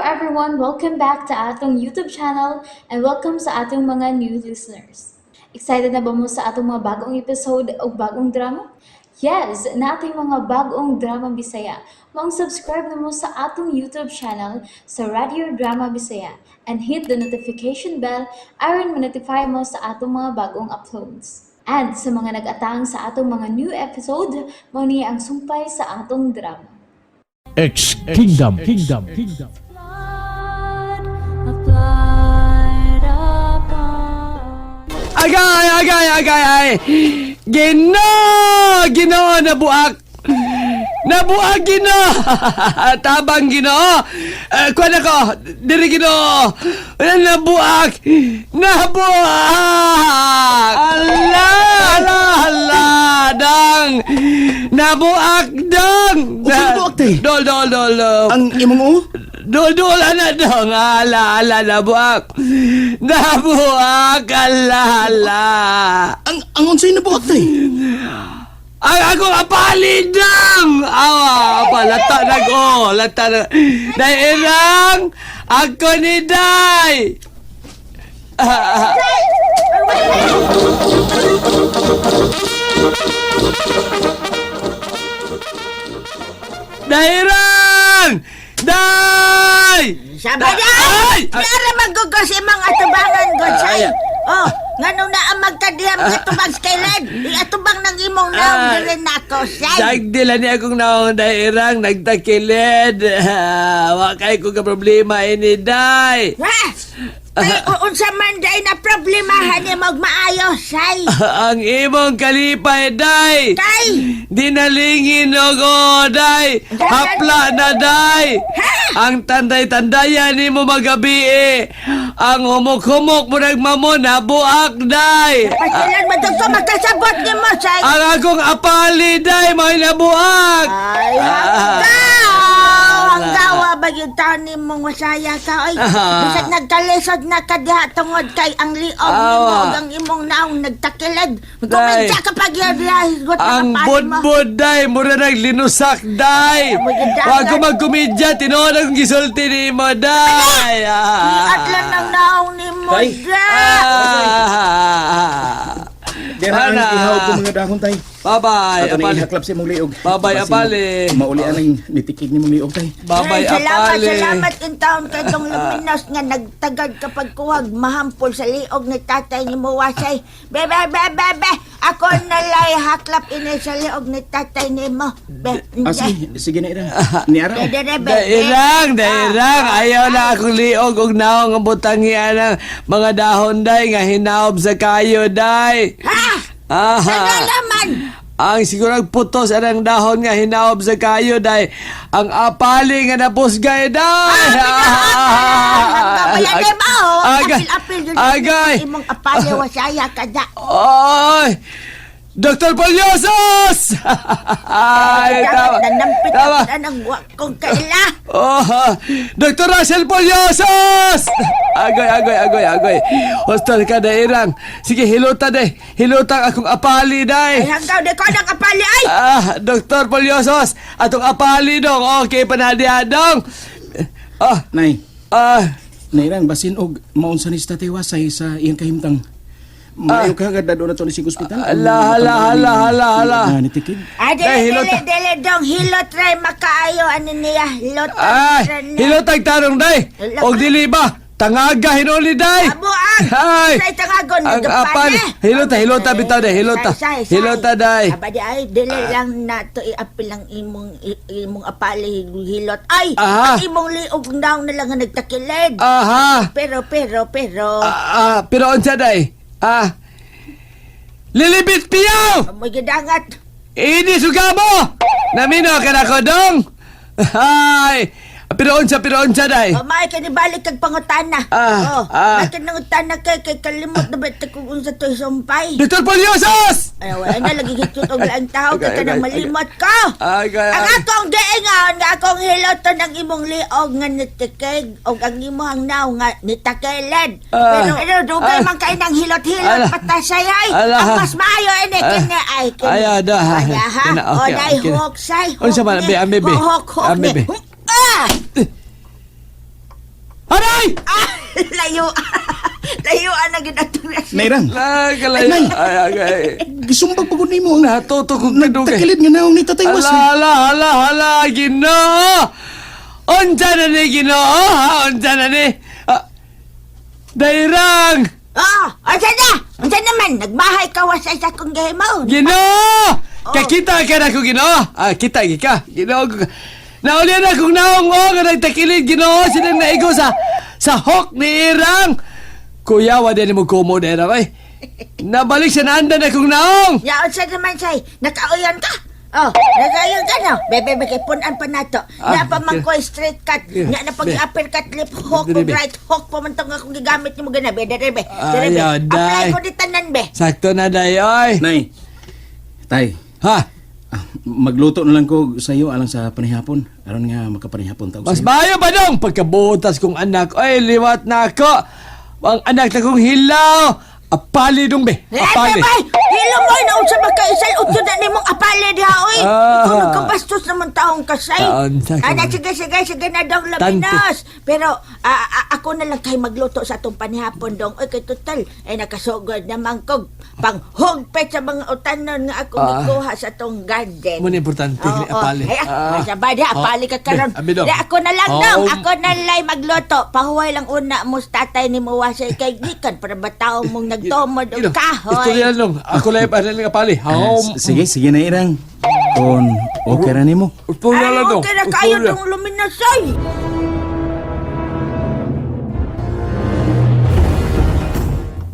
everyone! Welcome back to atong YouTube channel and welcome sa atong mga new listeners. Excited na ba mo sa atong mga bagong episode o bagong drama? Yes, na ating mga bagong drama Bisaya. Mag-subscribe na mo sa atong YouTube channel sa Radio Drama Bisaya and hit the notification bell aron ma-notify mo sa atong mga bagong uploads. And sa mga nag-atang sa atong mga new episode, mo niya ang sumpay sa atong drama. X Kingdom. Agay! Ginoo, nabuak! Ginoo! Tabang Ginoo! Kuwan ako! Diri Ginoo! Nabuak! Ala! Dang! Nabuak, dang! Sino nabuak, tay? Dol. Ang imong o? Dol, ana dong. Ala, nabuak. Nabuak, ala. Ang unsay nabuak, tay? Ang ako apalidang! Awa, lata na. Dairang, ako ni Day! Dairang! Day! Sabada! Ay! Nara magugos imang atubangan, Godsay! Oh, ngano na ang magkadiyam atubang skailan? Iatubang ng imong naong dili na ako, say! Sagdila ni akong naong dairang, nagtakilid. Wakay ko ka problema ini, Day. Ha? Ay, unsa man day na problemahan ni magmaayo, say! Ang imong kalipay, Day. Kay! Dinalingin ako, Day. Hapla na, Day. Ang tanday-tandayan ni mo magabi Ang humok-humok mo nagmamo na buak, Day. Pasilan mo dito magkasabot ni mo, say! Ang akong apali, Day, may nabuak. Ay, hanggawa ba yung tanim mong masaya ka? Ay, bisag nagkalisod na ka diha tungod kay ang liog ni mo ang imong naong nagtakilid. Kuminsa ka pag higot na ang kapal mo. budbud, Day, mura nag-linusak, Day. Wag ko magkumidya, tinood akong gisulti ni mo, Day. At lang ang naong ni mo, Tay. Dira ang Ana. ihaw ko mga dahon, tay. Babay, Ato na apali. ihaklap sa imong liog. Babay, Basin apali. Maulian ang nitikig ni mong liog, tay. Babay, Salamat apali. in taon kay tong luminos nga nagtagad kapag kuwag mahampol sa liog ni tatay ni mo wasay. Bebe, ako nalay haklap ini sa liog ni tatay ni mo. Sige na ira. Ni araw. Dairang. Ayaw na akong liog og naong ang butangian ng mga dahon, Day, nga hinaob sa kayo, Day. Ha? Aha. Ano naman? Ang sigurang putos anang dahon nga hinaob sa kayo, Day. Ang apali nga napusgay, Day. Babayan mo, Agay. apil yun. Agay. Imong apali wasaya ka da. Oy! Dr. Polyosos! Ay, tama. Nanampit Tama. na ng wakong kaila. Oh, Dr. Russell Polyosos! Agoy. Hostel ka, Dairang. Sige, hilutan, Day. Hilutan akong apali, Ay, Day. hanggaw na ko ng apali ay. Dr. Polyosos, atong apali dong. Okay, panadihan dong. Nay, Ah, basin og maunsa ni sa tatay wasay sa iyang kahimtang. Maayo ka agad na doon na to ni sig ospital. Hala. Nitikig. Day, hilot. Dili dong hilot ray makaayo ano niya hilot. Hilotag tarong, Day. Og dili ba? Tangaga, hinuli, Day. Abuang. Ay. Say tangagon Ang apal. Hilota bitaw, Day. Hilota, Day. Abadi ay dili lang na to iapil lang imong apali hilot. Ay, Aha. ang imong liog daw na lang nga nagtakilid. Aha. Pero. Pero unsa, Day? Lilibit piyaw! Amoy gidangat. Ini sugamo! Namino ka na ko, dong! Ay! Pero unsa, Day? May kanibalik kag pangutana. May kanangutana kay kalimot na bete kung unsa to sumpay. Dr. Polyosos! Ay, wala na lagi hitut og laing tao kay kanang malimot ko. Ang akong giingon nga akong hiloton ng imong liog nga nitikig og ang imong naw nga nitakilid. Pero dugay man kay nang hilot-hilot patasay ay. Ang mas maayo ini kini ay kini. Ay, ada. Kaya ha? O Okay, day okay. hoksay. Unsa man, ambe. Hok. Ay! Layo. Layuan na ginatong Nairang, Nakalaya. Nay. Ay. gisumbag pagod nimo. Natuto kong kadugay. Nagtakilid nga naong ni Tatay Wasay. Hala, Ginoo! Unsa na ni Ginoo, ha? Unsa na ni? Dairang! Unsa naman? Nagbahay ka wasay sa kong gahimaw. Ginoo! Kakita ka na ko, Ginoo? Kita ka. Ginoo ko. Nauli na kung naong nga nagtakilid, Ginoo. Silang naigo sa hok ni Irang. Kuya, wala ni mo kumo na Irang, ay. Nabalik sa naanda na kung naong. Ya, unsa naman say? Nakauyan ka? Nagayong ka no? Bebe, magkipunan pa na to. Ah, Na pa man okay. ko straight cut. Nga na pag-uppercut lip hook, Dili, be. right hook, pamantong akong gigamit ni mo gana, be. Dere, be. Ayaw, Apply day. ko di tanan, be. Sakto na, day, oy. Nay, Tay, Ha? magluto na lang ko sa iyo alang sa panihapon. Aron nga makapanihapon tawag Mas sa iyo. bayo pa dong pagkabutas kong anak. Ay, liwat na ako. Ang anak na kong hilaw. Apali dong, be. Apali. Bay! Hilo mo, naunsa ba ka isal utyo na ni mong apale diha, oy. Ikaw nagkabastos naman taong kasay. Taon, Sige na dong labinas. Pero ako na lang kay magluto sa atong panihapon dong. Oy, kay total, nakasugod naman kog panghugpet sa mga utanon nga ako nikuha sa atong garden. Muna importante, ni apali. Masabay di, apali ka karon. Abi dong. Di, ako na lang Oh. dong. Ako na lang magluto. Pahuway lang una mo sa tatay ni mo wasay kay gikan para ba taong mong nagtomod o kahoy. Istorya lang. Ako lang yung ng apali. Sige na Irang. Kung okay ra nimo. Istorya lang dong. okay na kayo dong luminasay.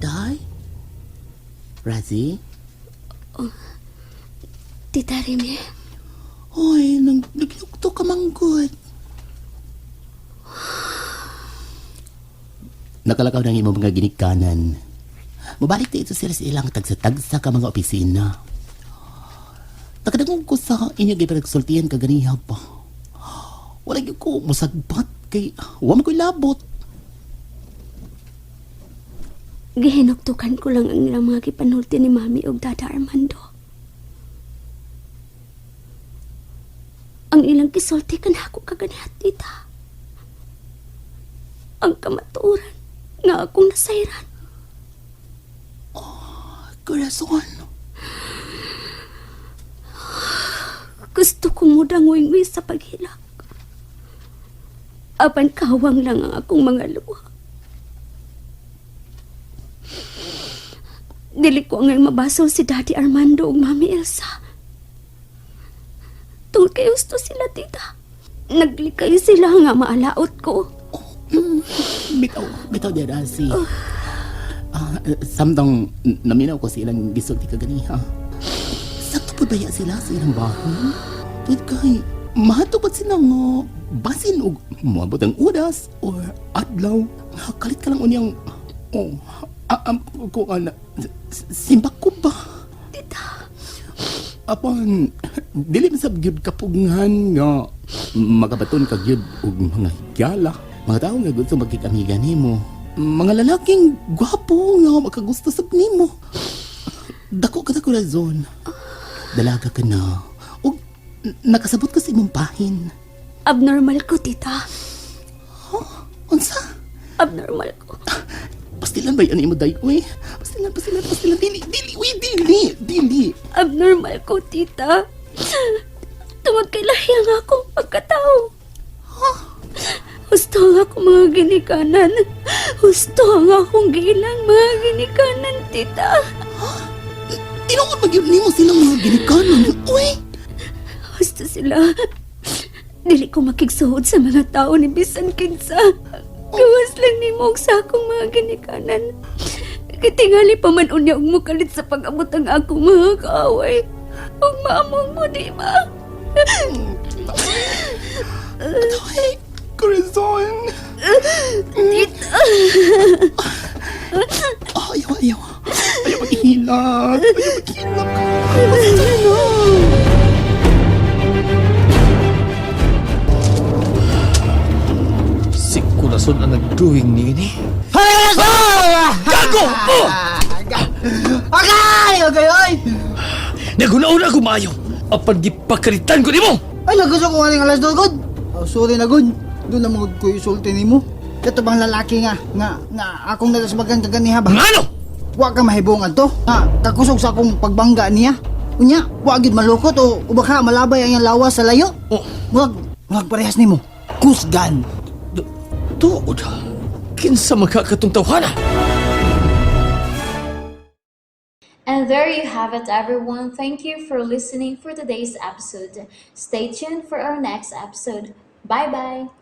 Day? Razi? Tita Remy, Hoy, naglugto ka manggod. Nakalakaw ng imong mga ginikanan. Mabalik na ito sila sa ilang tagsa-tagsa ka mga opisina. Nakadangog ko sa inyo ipagsultihan ka ganiha pa. Wala gyud ko musagbat kay wala ko'y labot. gihinuktukan ko lang ang ilang mga kipanulti ni Mami ug Dada Armando. Ang ilang kisulti kan ako kaganihat, tita. Ang kamaturan nga akong nasayran. Corazon. Gusto kong mudangoy-ngoy sa paghilak. Apan kawang lang ang akong mga luha. Dili ko ngay mabasol si Daddy Armando ug Mami Elsa. Tungkol kay gusto sila, tita. Naglikay sila nga maalaot ko. Bitaw di Razi. Samtang naminaw ko silang gisulti ka ganiha. Sakto po daya sila sa ilang bahay. Tuwid kay mahatupad sila nga basin o mabot ang oras or adlaw. Kalit ka lang unyang simbak ko ba? Tita, Apan, dili masab gyud kapugngan nga magabaton ka gyud og mga higala. Mga tao nga gusto magkikamiga nimo. Mga lalaking gwapo nga makagusto sab nimo. Dako ka na Corazon. Dalaga ka na. Og nakasabot ka sa imong pahin. abnormal ko, tita. Unsa? Abnormal ko. Pastilan ba yan imo day? Uy, pastilan. Dili. Abnormal ko, tita. Tungod kay lahi ang akong pagkatao. Gusto ang akong mga ginikanan. Gusto ang akong gilang mga ginikanan, tita. Tinuod magyud nimo silang mga ginikanan. Uy, Gusto sila. Dili ko makigsuhod sa mga tao ni bisan kinsa. Gawas lang ni mo sa akong mga ginikanan. Kitingali pa man unya og mukalit sa pag-abot ang akong mga kaaway. Ug maamong mo, di ba? Corazon. Tita. Ayaw maghilak. Si Corazon ang nag-doing ni ini. Gago! Okay, oy! Naguna-una ko maayo. Apan gipakalitan ko ni mo. Ay, nagusto ko nga alas 2, God. Oh, sorry na, God. Doon na mga ko isulti ni mo. Kato bang lalaki nga akong nalasbagan kaganiha ba? Ano? Wa ka mahibungan to. Nga kakusog sa akong pagbangga niya. Unya, wa gid malukot o baka malabay ang iyang lawas sa layo. Oh. Murag parehas nimo. Kusgan. Tuod. Kinsa makakatong tawhana? And there you have it, everyone. Thank you for listening for today's episode. Stay tuned for our next episode. Bye bye.